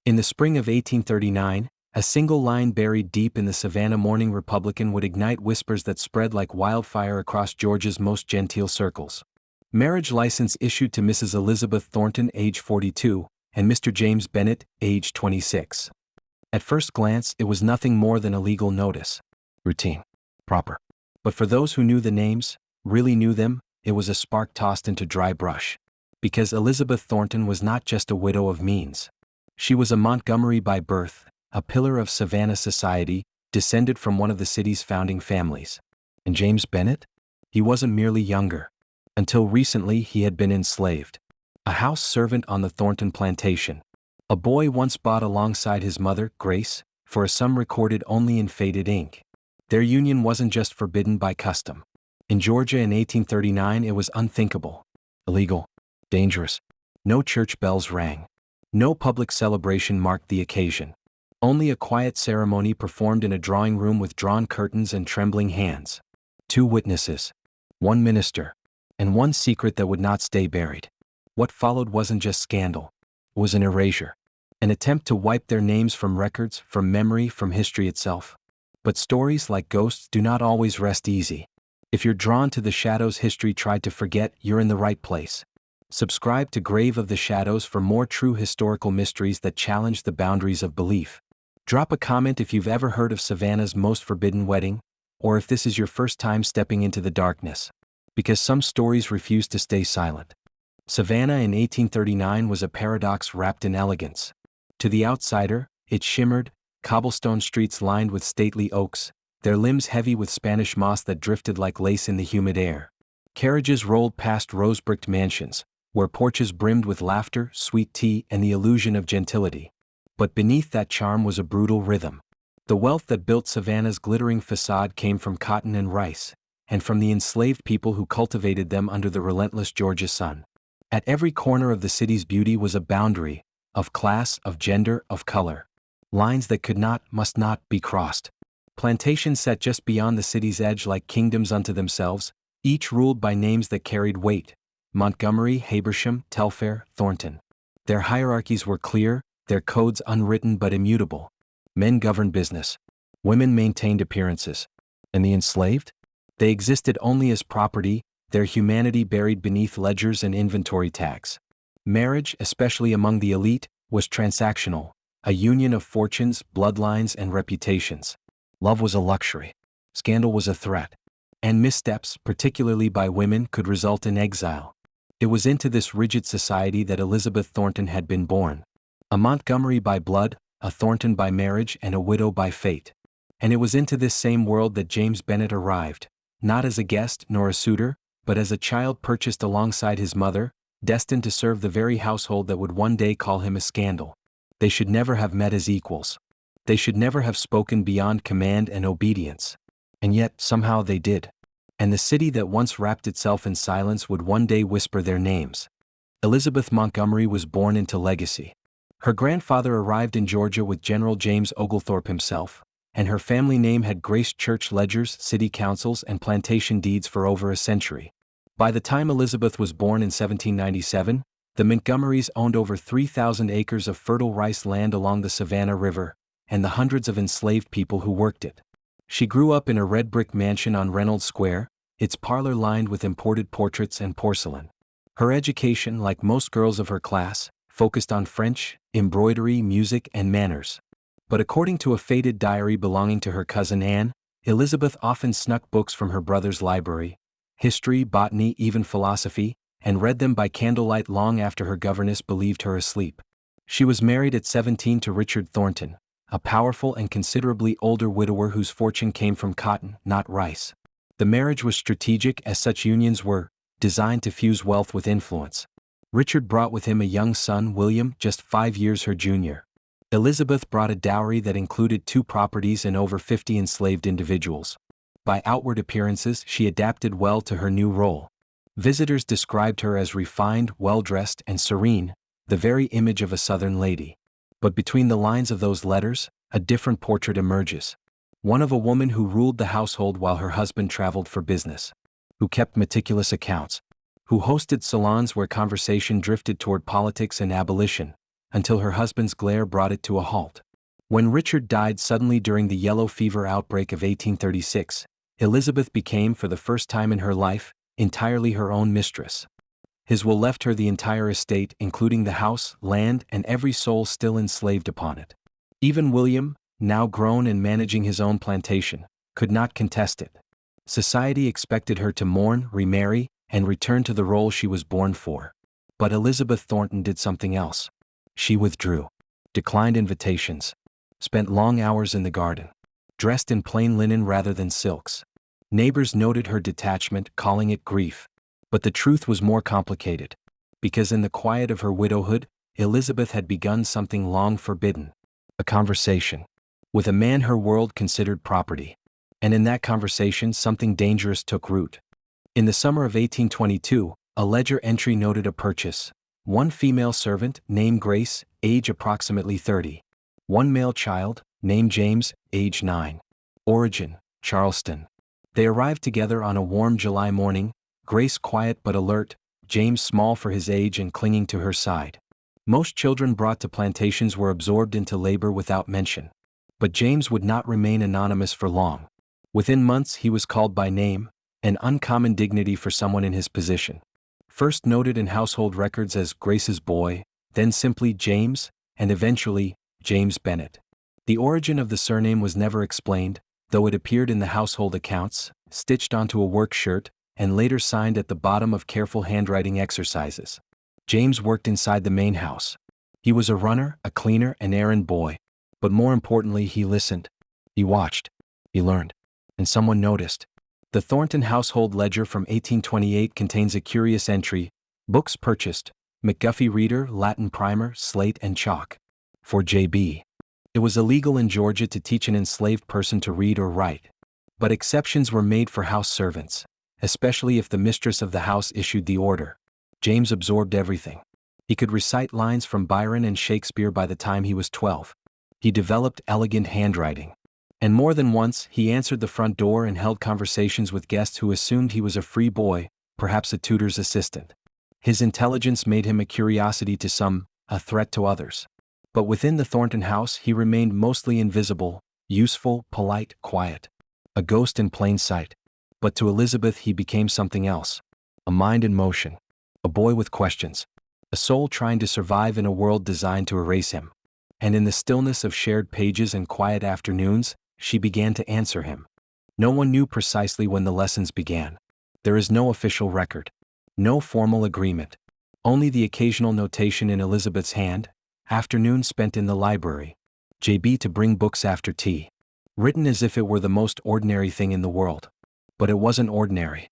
In the spring of 1839, a single line buried deep in the Savannah Morning Republican would ignite whispers that spread like wildfire across Georgia's most genteel circles. Marriage license issued to Mrs. Elizabeth Thornton, age 42, and Mr. James Bennett, age 26. At first glance, it was nothing more than a legal notice. Routine. Proper. But for those who knew the names, really knew them, it was a spark tossed into dry brush. Because Elizabeth Thornton was not just a widow of means. She was a Montgomery by birth, a pillar of Savannah society, descended from one of the city's founding families. And James Bennett? He wasn't merely younger. Until recently, he had been enslaved. A house servant on the Thornton plantation. A boy once bought alongside his mother, Grace, for a sum recorded only in faded ink. Their union wasn't just forbidden by custom. In Georgia in 1839, it was unthinkable. Illegal. Dangerous. No church bells rang. No public celebration marked the occasion. Only a quiet ceremony performed in a drawing room with drawn curtains and trembling hands. 2 witnesses. 1 minister. And 1 secret that would not stay buried. What followed wasn't just scandal. It was an erasure. An attempt to wipe their names from records, from memory, from history itself. But stories, like ghosts, do not always rest easy. If you're drawn to the shadows history tried to forget, you're in the right place. Subscribe to Grave of the Shadows for more true historical mysteries that challenge the boundaries of belief. Drop a comment if you've ever heard of Savannah's most forbidden wedding, or if this is your first time stepping into the darkness. Because some stories refuse to stay silent. Savannah in 1839 was a paradox wrapped in elegance. To the outsider, it shimmered, cobblestone streets lined with stately oaks, their limbs heavy with Spanish moss that drifted like lace in the humid air. Carriages rolled past rose-bricked mansions, where porches brimmed with laughter, sweet tea, and the illusion of gentility. But beneath that charm was a brutal rhythm. The wealth that built Savannah's glittering facade came from cotton and rice, and from the enslaved people who cultivated them under the relentless Georgia sun. At every corner of the city's beauty was a boundary, of class, of gender, of color. Lines that could not, must not, be crossed. Plantations set just beyond the city's edge like kingdoms unto themselves, each ruled by names that carried weight. Montgomery, Habersham, Telfair, Thornton. Their hierarchies were clear, their codes unwritten but immutable. Men governed business. Women maintained appearances. And the enslaved? They existed only as property, their humanity buried beneath ledgers and inventory tags. Marriage, especially among the elite, was transactional, a union of fortunes, bloodlines, and reputations. Love was a luxury. Scandal was a threat. And missteps, particularly by women, could result in exile. It was into this rigid society that Elizabeth Thornton had been born. A Montgomery by blood, a Thornton by marriage, and a widow by fate. And it was into this same world that James Bennett arrived, not as a guest nor a suitor, but as a child purchased alongside his mother, destined to serve the very household that would one day call him a scandal. They should never have met as equals. They should never have spoken beyond command and obedience. And yet, somehow they did. And the city that once wrapped itself in silence would one day whisper their names. Elizabeth Montgomery was born into legacy. Her grandfather arrived in Georgia with General James Oglethorpe himself, and her family name had graced church ledgers, city councils, and plantation deeds for over a century. By the time Elizabeth was born in 1797, the Montgomerys owned over 3,000 acres of fertile rice land along the Savannah River, and the hundreds of enslaved people who worked it. She grew up in a red brick mansion on Reynolds Square, its parlor lined with imported portraits and porcelain. Her education, like most girls of her class, focused on French, embroidery, music, and manners. But according to a faded diary belonging to her cousin Anne, Elizabeth often snuck books from her brother's library, history, botany, even philosophy, and read them by candlelight long after her governess believed her asleep. She was married at 17 to Richard Thornton, a powerful and considerably older widower whose fortune came from cotton, not rice. The marriage was strategic, as such unions were, designed to fuse wealth with influence. Richard brought with him a young son, William, just 5 years her junior. Elizabeth brought a dowry that included 2 properties and over 50 enslaved individuals. By outward appearances, she adapted well to her new role. Visitors described her as refined, well-dressed, and serene, the very image of a Southern lady. But between the lines of those letters, a different portrait emerges. One of a woman who ruled the household while her husband traveled for business, who kept meticulous accounts, who hosted salons where conversation drifted toward politics and abolition, until her husband's glare brought it to a halt. When Richard died suddenly during the yellow fever outbreak of 1836, Elizabeth became, for the first time in her life, entirely her own mistress. His will left her the entire estate, including the house, land, and every soul still enslaved upon it. Even William, now grown and managing his own plantation, could not contest it. Society expected her to mourn, remarry, and return to the role she was born for. But Elizabeth Thornton did something else. She withdrew, declined invitations, spent long hours in the garden, dressed in plain linen rather than silks. Neighbors noted her detachment, calling it grief. But the truth was more complicated, because in the quiet of her widowhood, Elizabeth had begun something long forbidden, a conversation with a man her world considered property. And in that conversation something dangerous took root. In the summer of 1822, a ledger entry noted a purchase: one female servant, named Grace, age approximately 30. One male child, named James, age 9. Origin, Charleston. They arrived together on a warm July morning, Grace quiet but alert, James small for his age and clinging to her side. Most children brought to plantations were absorbed into labor without mention. But James would not remain anonymous for long. Within months he was called by name, an uncommon dignity for someone in his position. First noted in household records as Grace's boy, then simply James, and eventually, James Bennett. The origin of the surname was never explained, though it appeared in the household accounts, stitched onto a work shirt, and later signed at the bottom of careful handwriting exercises. James worked inside the main house. He was a runner, a cleaner, an errand boy. But more importantly, he listened. He watched. He learned. And someone noticed. The Thornton household ledger from 1828 contains a curious entry: books purchased, McGuffey Reader, Latin primer, slate and chalk. For J.B. It was illegal in Georgia to teach an enslaved person to read or write. But exceptions were made for house servants, especially if the mistress of the house issued the order. James absorbed everything. He could recite lines from Byron and Shakespeare by the time he was 12. He developed elegant handwriting. And more than once, he answered the front door and held conversations with guests who assumed he was a free boy, perhaps a tutor's assistant. His intelligence made him a curiosity to some, a threat to others. But within the Thornton house he remained mostly invisible, useful, polite, quiet. A ghost in plain sight. But to Elizabeth he became something else. A mind in motion. A boy with questions. A soul trying to survive in a world designed to erase him. And in the stillness of shared pages and quiet afternoons, she began to answer him. No one knew precisely when the lessons began. There is no official record. No formal agreement. Only the occasional notation in Elizabeth's hand: afternoon spent in the library. J.B. to bring books after tea. Written as if it were the most ordinary thing in the world. But it wasn't ordinary.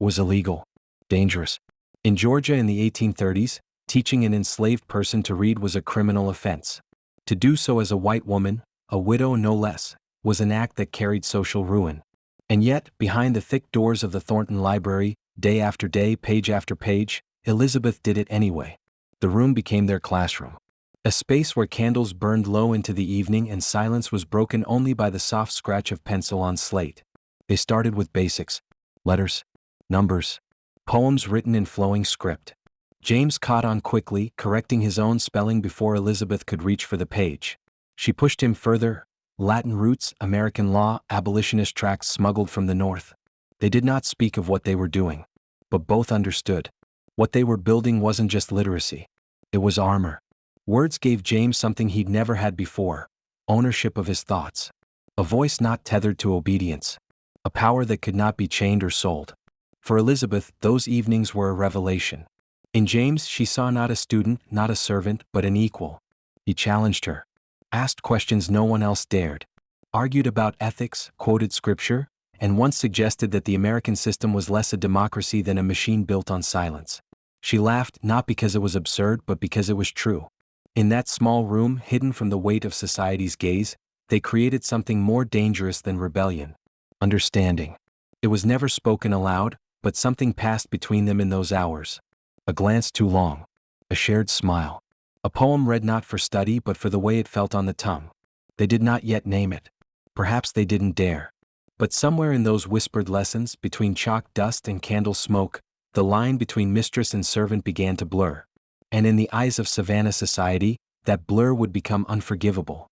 It was illegal. Dangerous. In Georgia in the 1830s, teaching an enslaved person to read was a criminal offense. To do so as a white woman, a widow no less, was an act that carried social ruin. And yet, behind the thick doors of the Thornton Library, day after day, page after page, Elizabeth did it anyway. The room became their classroom. A space where candles burned low into the evening and silence was broken only by the soft scratch of pencil on slate. They started with basics: letters, numbers, poems written in flowing script. James caught on quickly, correcting his own spelling before Elizabeth could reach for the page. She pushed him further: Latin roots, American law, abolitionist tracts smuggled from the North. They did not speak of what they were doing. But both understood. What they were building wasn't just literacy. It was armor. Words gave James something he'd never had before: ownership of his thoughts. A voice not tethered to obedience. A power that could not be chained or sold. For Elizabeth, those evenings were a revelation. In James she saw not a student, not a servant, but an equal. He challenged her. Asked questions no one else dared. Argued about ethics, quoted scripture, and once suggested that the American system was less a democracy than a machine built on silence. She laughed, not because it was absurd but because it was true. In that small room, hidden from the weight of society's gaze, they created something more dangerous than rebellion: understanding. It was never spoken aloud, but something passed between them in those hours. A glance too long. A shared smile. A poem read not for study but for the way it felt on the tongue. They did not yet name it. Perhaps they didn't dare. But somewhere in those whispered lessons, between chalk dust and candle smoke, the line between mistress and servant began to blur. And in the eyes of Savannah society, that blur would become unforgivable.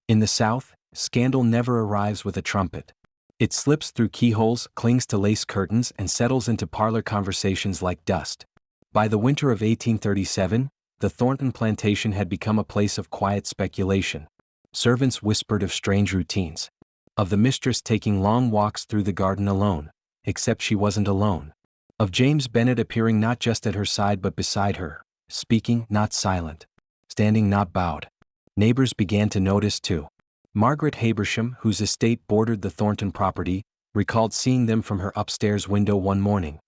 In the South, scandal never arrives with a trumpet. It slips through keyholes, clings to lace curtains, and settles into parlor conversations like dust. By the winter of 1837, the Thornton plantation had become a place of quiet speculation. Servants whispered of strange routines, of the mistress taking long walks through the garden alone, except she wasn't alone, of James Bennet appearing not just at her side but beside her, speaking, not silent, standing, not bowed. Neighbors began to notice too. Margaret Habersham, whose estate bordered the Thornton property, recalled seeing them from her upstairs window one morning.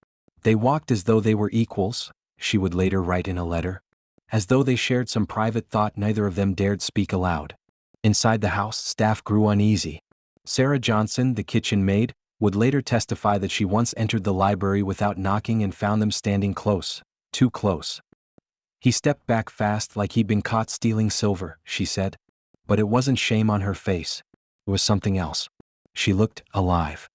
They walked as though they were equals, she would later write in a letter, as though they shared some private thought neither of them dared speak aloud. Inside the house, staff grew uneasy. Sarah Johnson, the kitchen maid, would later testify that she once entered the library without knocking and found them standing close, too close. He stepped back fast like he'd been caught stealing silver, she said. But it wasn't shame on her face. It was something else. She looked alive.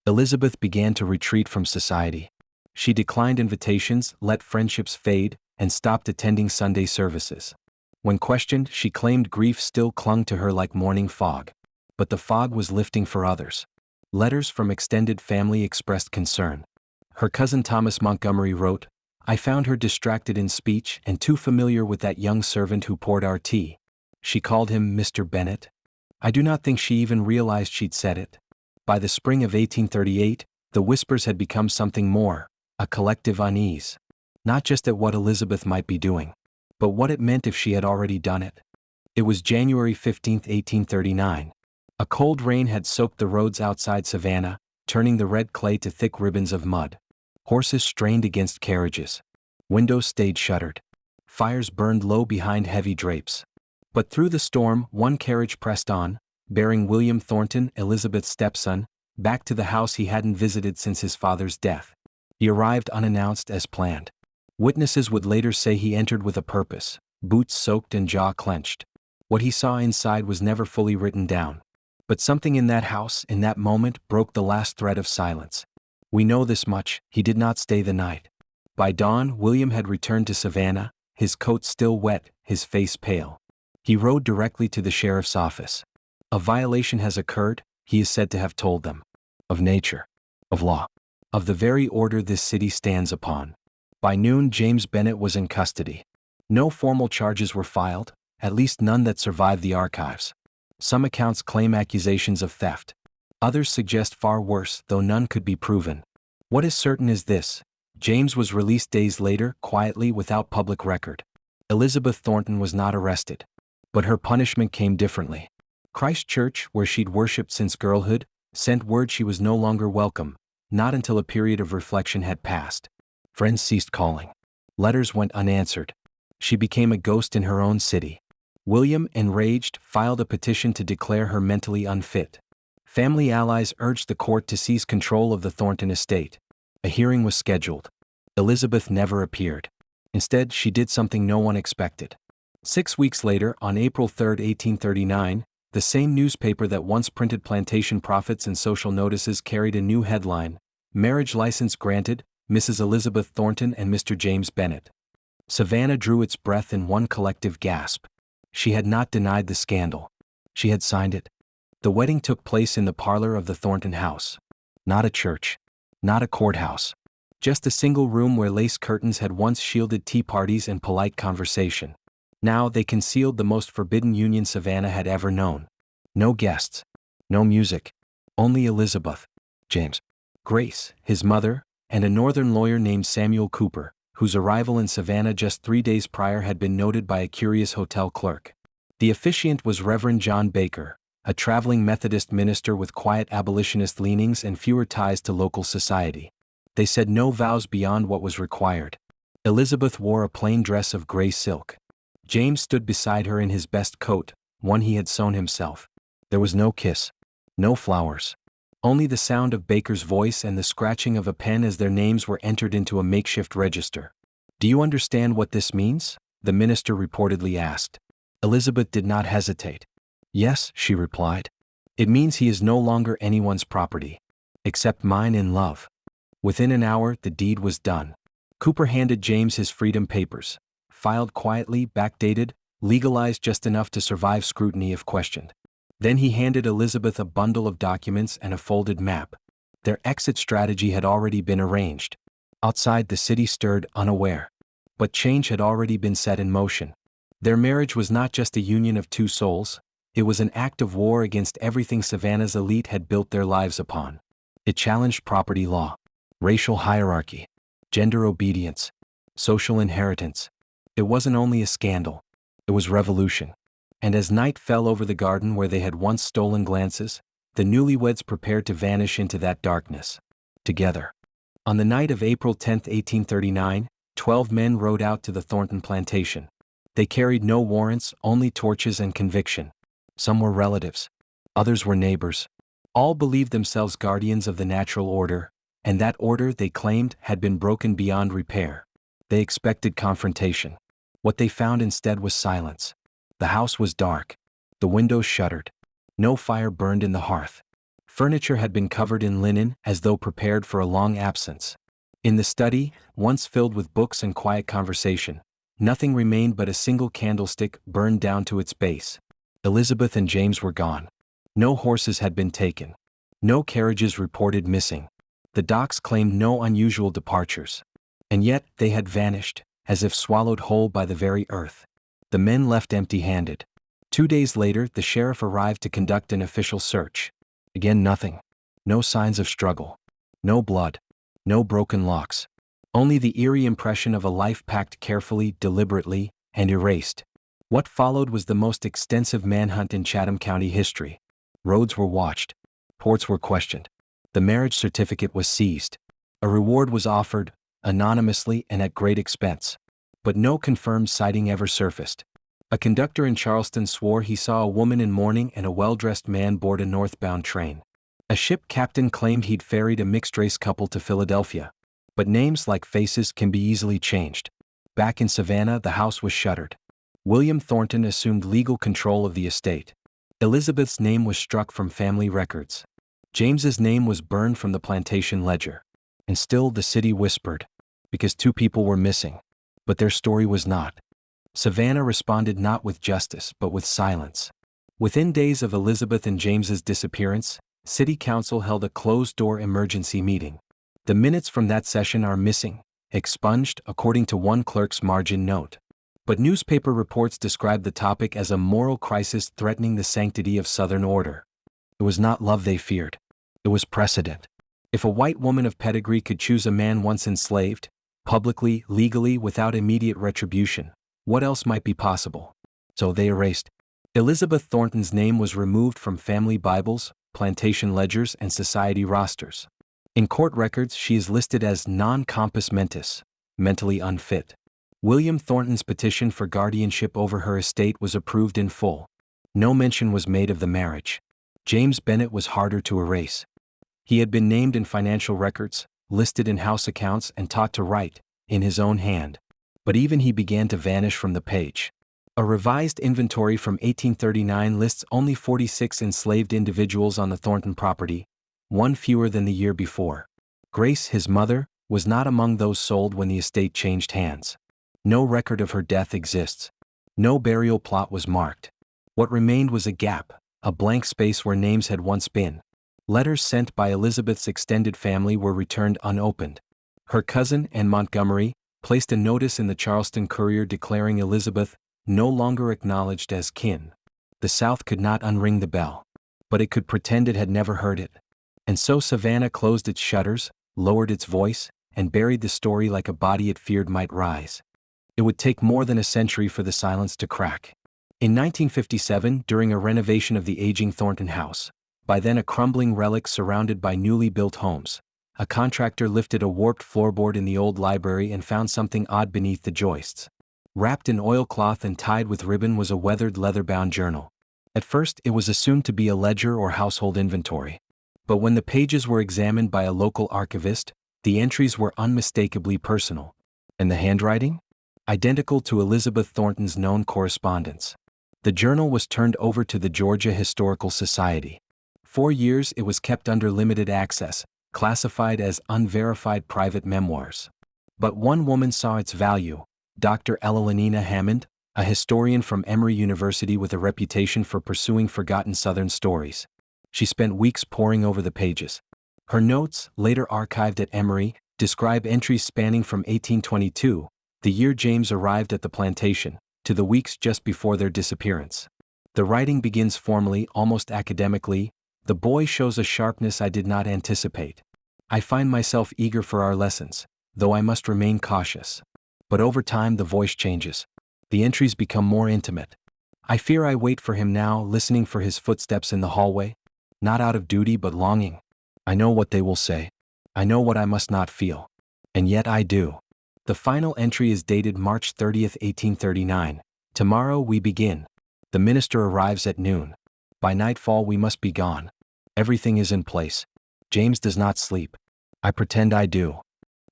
Elizabeth began to retreat from society. She declined invitations, let friendships fade, and stopped attending Sunday services. When questioned, she claimed grief still clung to her like morning fog. But the fog was lifting for others. Letters from extended family expressed concern. Her cousin Thomas Montgomery wrote, "I found her distracted in speech and too familiar with that young servant who poured our tea. She called him Mr. Bennet. I do not think she even realized she'd said it." By the spring of 1838, the whispers had become something more, a collective unease. Not just at what Elizabeth might be doing, but what it meant if she had already done it. It was January 15, 1839. A cold rain had soaked the roads outside Savannah, turning the red clay to thick ribbons of mud. Horses strained against carriages. Windows stayed shuttered. Fires burned low behind heavy drapes. But through the storm, one carriage pressed on, bearing William Thornton, Elizabeth's stepson, back to the house he hadn't visited since his father's death. He arrived unannounced as planned. Witnesses would later say he entered with a purpose, boots soaked and jaw clenched. What he saw inside was never fully written down. But something in that house, in that moment, broke the last thread of silence. We know this much: he did not stay the night. By dawn, William had returned to Savannah, his coat still wet, his face pale. He rode directly to the sheriff's office. A violation has occurred, he is said to have told them. Of nature. Of law. Of the very order this city stands upon. By noon, James Bennet was in custody. No formal charges were filed, at least none that survived the archives. Some accounts claim accusations of theft. Others suggest far worse, though none could be proven. What is certain is this: James was released days later, quietly, without public record. Elizabeth Thornton was not arrested. But her punishment came differently. Christ Church, where she'd worshipped since girlhood, sent word she was no longer welcome, not until a period of reflection had passed. Friends ceased calling. Letters went unanswered. She became a ghost in her own city. William, enraged, filed a petition to declare her mentally unfit. Family allies urged the court to seize control of the Thornton estate. A hearing was scheduled. Elizabeth never appeared. Instead, she did something no one expected. 6 weeks later, on April 3, 1839, the same newspaper that once printed plantation profits and social notices carried a new headline: "Marriage license granted, Mrs. Elizabeth Thornton and Mr. James Bennet." Savannah drew its breath in one collective gasp. She had not denied the scandal. She had signed it. The wedding took place in the parlor of the Thornton house. Not a church. Not a courthouse. Just a single room where lace curtains had once shielded tea parties and polite conversation. Now they concealed the most forbidden union Savannah had ever known. No guests. No music. Only Elizabeth, James, Grace, his mother, and a northern lawyer named Samuel Cooper, whose arrival in Savannah just 3 days prior had been noted by a curious hotel clerk. The officiant was Reverend John Baker, a traveling Methodist minister with quiet abolitionist leanings and fewer ties to local society. They said no vows beyond what was required. Elizabeth wore a plain dress of gray silk. James stood beside her in his best coat, one he had sewn himself. There was no kiss. No flowers. Only the sound of Baker's voice and the scratching of a pen as their names were entered into a makeshift register. "Do you understand what this means?" the minister reportedly asked. Elizabeth did not hesitate. "Yes," she replied. "It means he is no longer anyone's property. Except mine in love." Within an hour, the deed was done. Cooper handed James his freedom papers. Filed quietly, backdated, legalized just enough to survive scrutiny if questioned. Then he handed Elizabeth a bundle of documents and a folded map. Their exit strategy had already been arranged. Outside, the city stirred unaware. But change had already been set in motion. Their marriage was not just a union of two souls, it was an act of war against everything Savannah's elite had built their lives upon. It challenged property law, racial hierarchy, gender obedience, social inheritance. It wasn't only a scandal, it was revolution. And as night fell over the garden where they had once stolen glances, the newlyweds prepared to vanish into that darkness. Together. On the night of April 10, 1839, 12 men rode out to the Thornton plantation. They carried no warrants, only torches and conviction. Some were relatives. Others were neighbors. All believed themselves guardians of the natural order, and that order, they claimed, had been broken beyond repair. They expected confrontation. What they found instead was silence. The house was dark. The windows shuttered. No fire burned in the hearth. Furniture had been covered in linen as though prepared for a long absence. In the study, once filled with books and quiet conversation, nothing remained but a single candlestick burned down to its base. Elizabeth and James were gone. No horses had been taken. No carriages reported missing. The docks claimed no unusual departures. And yet they had vanished, as if swallowed whole by the very earth. The men left empty-handed. 2 days later, the sheriff arrived to conduct an official search. Again, nothing. No signs of struggle. No blood. No broken locks. Only the eerie impression of a life packed carefully, deliberately, and erased. What followed was the most extensive manhunt in Chatham County history. Roads were watched. Ports were questioned. The marriage certificate was seized. A reward was offered, anonymously and at great expense. But no confirmed sighting ever surfaced. A conductor in Charleston swore he saw a woman in mourning and a well-dressed man board a northbound train. A ship captain claimed he'd ferried a mixed-race couple to Philadelphia. But names like faces can be easily changed. Back in Savannah, the house was shuttered. William Thornton assumed legal control of the estate. Elizabeth's name was struck from family records. James's name was burned from the plantation ledger. And still the city whispered, because 2 people were missing. But their story was not. Savannah responded not with justice but with silence. Within days of Elizabeth and James's disappearance, City Council held a closed-door emergency meeting. The minutes from that session are missing, expunged according to one clerk's margin note. But newspaper reports described the topic as a moral crisis threatening the sanctity of Southern order. It was not love they feared. It was precedent. If a white woman of pedigree could choose a man once enslaved, publicly, legally, without immediate retribution, what else might be possible? So they erased. Elizabeth Thornton's name was removed from family Bibles, plantation ledgers, and society rosters. In court records, she is listed as non compos mentis, mentally unfit. William Thornton's petition for guardianship over her estate was approved in full. No mention was made of the marriage. James Bennet was harder to erase. He had been named in financial records, listed in house accounts, and taught to write, in his own hand. But even he began to vanish from the page. A revised inventory from 1839 lists only 46 enslaved individuals on the Thornton property, 1 fewer than the year before. Grace, his mother, was not among those sold when the estate changed hands. No record of her death exists. No burial plot was marked. What remained was a gap, a blank space where names had once been. Letters sent by Elizabeth's extended family were returned unopened. Her cousin, Anne Montgomery, placed a notice in the Charleston Courier declaring Elizabeth no longer acknowledged as kin. The South could not unring the bell, but it could pretend it had never heard it. And so Savannah closed its shutters, lowered its voice, and buried the story like a body it feared might rise. It would take more than a century for the silence to crack. In 1957, during a renovation of the aging Thornton house, by then a crumbling relic surrounded by newly built homes, a contractor lifted a warped floorboard in the old library and found something odd beneath the joists. Wrapped in oilcloth and tied with ribbon was a weathered leather-bound journal. At first, it was assumed to be a ledger or household inventory. But when the pages were examined by a local archivist, the entries were unmistakably personal. And the handwriting? Identical to Elizabeth Thornton's known correspondence. The journal was turned over to the Georgia Historical Society. 4 years it was kept under limited access, classified as unverified private memoirs. But one woman saw its value, Dr. Elenina Hammond, a historian from Emory University with a reputation for pursuing forgotten Southern stories. She spent weeks poring over the pages. Her notes, later archived at Emory, describe entries spanning from 1822, the year James arrived at the plantation, to the weeks just before their disappearance. The writing begins formally, almost academically. The boy shows a sharpness I did not anticipate. I find myself eager for our lessons, though I must remain cautious. But over time the voice changes. The entries become more intimate. I fear I wait for him now, listening for his footsteps in the hallway, not out of duty but longing. I know what they will say. I know what I must not feel. And yet I do. The final entry is dated March 30th, 1839. Tomorrow we begin. The minister arrives at noon. By nightfall we must be gone. Everything is in place. James does not sleep. I pretend I do.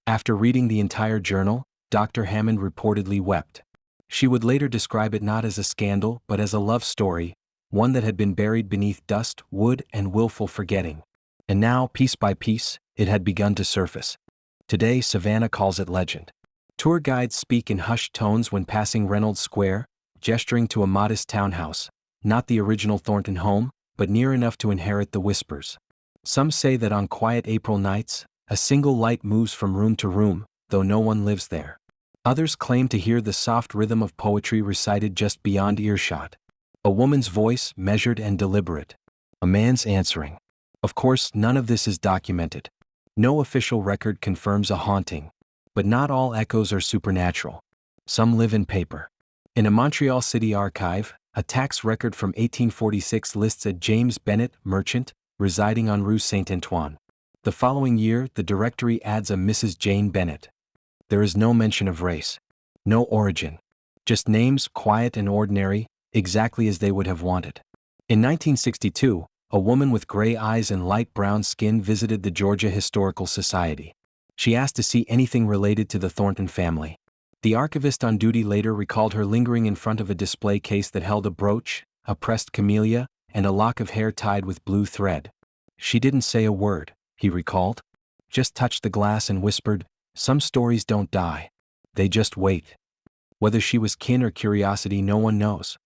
After reading the entire journal, Dr. Hammond reportedly wept. She would later describe it not as a scandal but as a love story, one that had been buried beneath dust, wood, and willful forgetting. And now, piece by piece, it had begun to surface. Today Savannah calls it legend. Tour guides speak in hushed tones when passing Reynolds Square, gesturing to a modest townhouse, not the original Thornton home, but near enough to inherit the whispers. Some say that on quiet April nights, a single light moves from room to room, though no one lives there. Others claim to hear the soft rhythm of poetry recited just beyond earshot. A woman's voice, measured and deliberate. A man's answering. Of course, none of this is documented. No official record confirms a haunting. But not all echoes are supernatural. Some live in paper. In a Montreal City archive, a tax record from 1846 lists a James Bennett, merchant, residing on Rue Saint-Antoine. The following year, the directory adds a Mrs. Jane Bennett. There is no mention of race. No origin. Just names, quiet and ordinary, exactly as they would have wanted. In 1962, a woman with gray eyes and light brown skin visited the Georgia Historical Society. She asked to see anything related to the Thornton family. The archivist on duty later recalled her lingering in front of a display case that held a brooch, a pressed camellia, and a lock of hair tied with blue thread. She didn't say a word, he recalled. Just touched the glass and whispered, "Some stories don't die. They just wait." Whether she was kin or curiosity no one knows.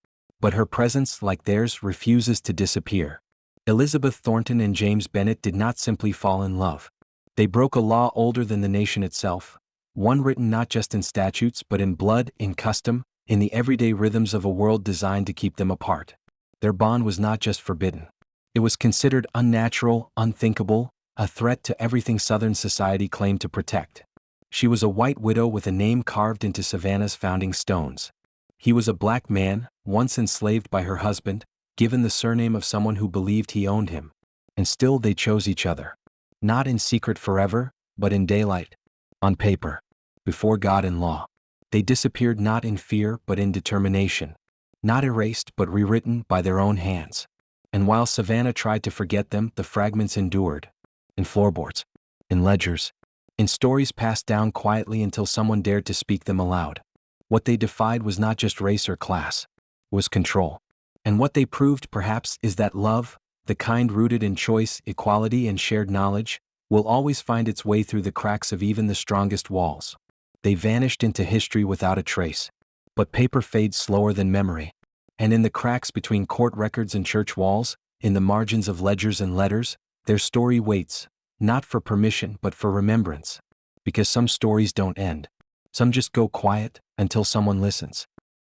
But her presence, like theirs, refuses to disappear. Elizabeth Thornton and James Bennett did not simply fall in love. They broke a law older than the nation itself, one written not just in statutes but in blood, in custom, in the everyday rhythms of a world designed to keep them apart. Their bond was not just forbidden. It was considered unnatural, unthinkable, a threat to everything Southern society claimed to protect. She was a white widow with a name carved into Savannah's founding stones. He was a black man, once enslaved by her husband, given the surname of someone who believed he owned him. And still they chose each other. Not in secret forever, but in daylight. On paper. Before God and law. They disappeared not in fear but in determination. Not erased but rewritten by their own hands. And while Savannah tried to forget them, the fragments endured. In floorboards. In ledgers. In stories passed down quietly until someone dared to speak them aloud. What they defied was not just race or class. It was control. And what they proved, perhaps, is that love, the kind rooted in choice, equality, and shared knowledge, will always find its way through the cracks of even the strongest walls. They vanished into history without a trace. But paper fades slower than memory. And in the cracks between court records and church walls, in the margins of ledgers and letters, their story waits, not for permission but for remembrance. Because some stories don't end. Some just go quiet until someone listens.